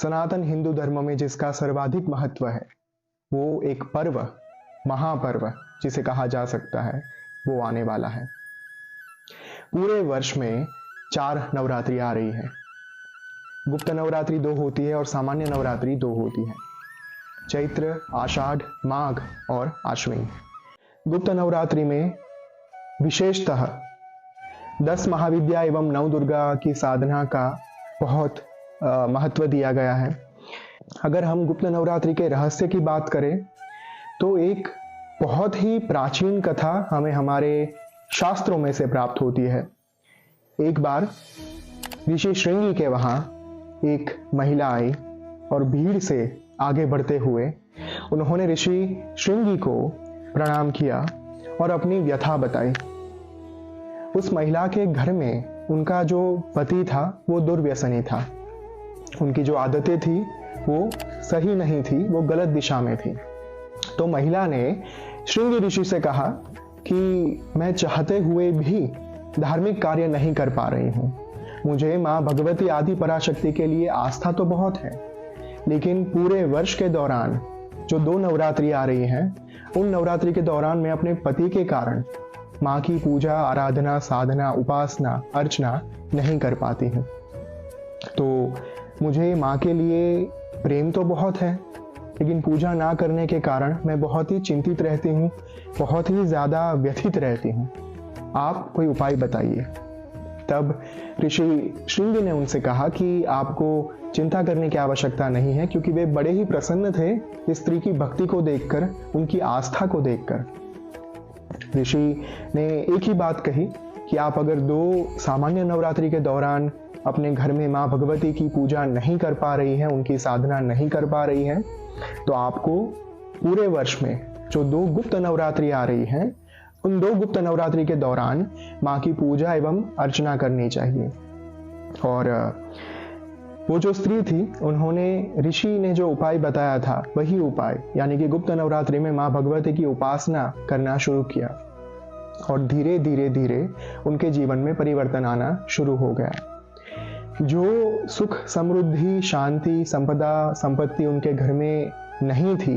सनातन हिंदू धर्म में जिसका सर्वाधिक महत्व है, वो एक पर्व, महापर्व जिसे कहा जा सकता है, वो आने वाला है। पूरे वर्ष में 4 नवरात्रि आ रही है। गुप्त नवरात्रि 2 होती है और सामान्य नवरात्रि 2 होती है। चैत्र, आषाढ़, माघ और आश्विन। गुप्त नवरात्रि में विशेषतः 10 महाविद्या एवं नवदुर्गा की साधना का बहुत महत्व दिया गया है। अगर हम गुप्त नवरात्रि के रहस्य की बात करें तो एक बहुत ही प्राचीन कथा हमें हमारे शास्त्रों में से प्राप्त होती है। एक बार ऋषि श्रृंगी के वहां एक महिला आई और भीड़ से आगे बढ़ते हुए उन्होंने ऋषि श्रृंगी को प्रणाम किया और अपनी व्यथा बताई। उस महिला के घर में उनका जो पति था वो दुर्व्यसनी था। उनकी जो आदतें थी वो सही नहीं थी, वो गलत दिशा में थी। तो महिला ने श्रृंगी ऋषि से कहा कि मैं चाहते हुए भी धार्मिक कार्य नहीं कर पा रही हूँ। मुझे माँ भगवती आदि पराशक्ति के लिए आस्था तो बहुत है, लेकिन पूरे वर्ष के दौरान जो 2 नवरात्रि आ रही हैं, उन नवरात्रि के दौरान मैं अपने पति के कारण माँ की पूजा, आराधना, साधना, उपासना, अर्चना नहीं कर पाती हूँ। तो मुझे माँ के लिए प्रेम तो बहुत है, लेकिन पूजा ना करने के कारण मैं बहुत ही चिंतित रहती हूँ, बहुत ही ज़्यादा व्यथित रहती हूँ। आप कोई उपाय बताइए। तब ऋषि श्रृंगी ने उनसे कहा कि आपको चिंता करने की आवश्यकता नहीं है, क्योंकि वे बड़े ही प्रसन्न थे इस स्त्री की भक्ति को देखकर, उनकी आस्था को देखकर। ऋषि ने एक ही बात कही कि आप अगर 2 सामान्य नवरात्रि के दौरान अपने घर में माँ भगवती की पूजा नहीं कर पा रही हैं, उनकी साधना नहीं कर पा रही हैं, तो आपको पूरे वर्ष में जो 2 गुप्त नवरात्रि आ रही हैं, उन 2 गुप्त नवरात्रि के दौरान माँ की पूजा एवं अर्चना करनी चाहिए। और वो जो स्त्री थी, उन्होंने ऋषि ने जो उपाय बताया था वही उपाय, यानी कि गुप्त नवरात्रि में माँ भगवती की उपासना करना शुरू किया। और धीरे धीरे धीरे उनके जीवन में परिवर्तन आना शुरू हो गया। जो सुख, समृद्धि, शांति, संपदा, संपत्ति उनके घर में नहीं थी,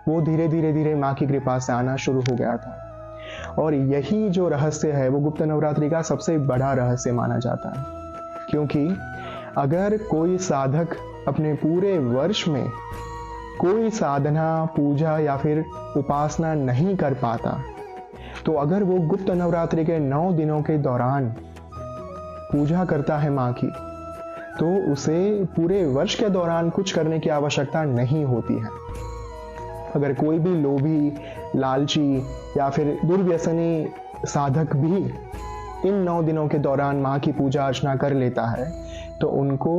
वो धीरे धीरे माँ की कृपा से आना शुरू हो गया था। और यही जो रहस्य है वो गुप्त नवरात्रि का सबसे बड़ा रहस्य माना जाता है, क्योंकि अगर कोई साधक अपने पूरे वर्ष में कोई साधना, पूजा या फिर उपासना नहीं कर पाता, तो अगर वो गुप्त नवरात्रि के 9 दिनों के दौरान पूजा करता है माँ की, तो उसे पूरे वर्ष के दौरान कुछ करने की आवश्यकता नहीं होती है। अगर कोई भी लोभी, लालची या फिर दुर्व्यसनी साधक भी इन 9 दिनों के दौरान माँ की पूजा अर्चना कर लेता है, तो उनको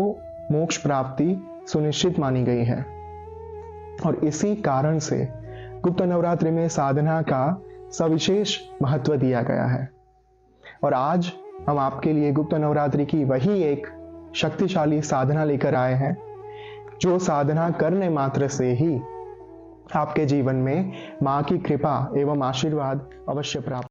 मोक्ष प्राप्ति सुनिश्चित मानी गई है। और इसी कारण से गुप्त नवरात्रि में साधना का सविशेष महत्व दिया गया है। और आज हम आपके लिए गुप्त नवरात्रि की वही एक शक्तिशाली साधना लेकर आए हैं, जो साधना करने मात्र से ही आपके जीवन में माँ की कृपा एवं आशीर्वाद अवश्य प्राप्त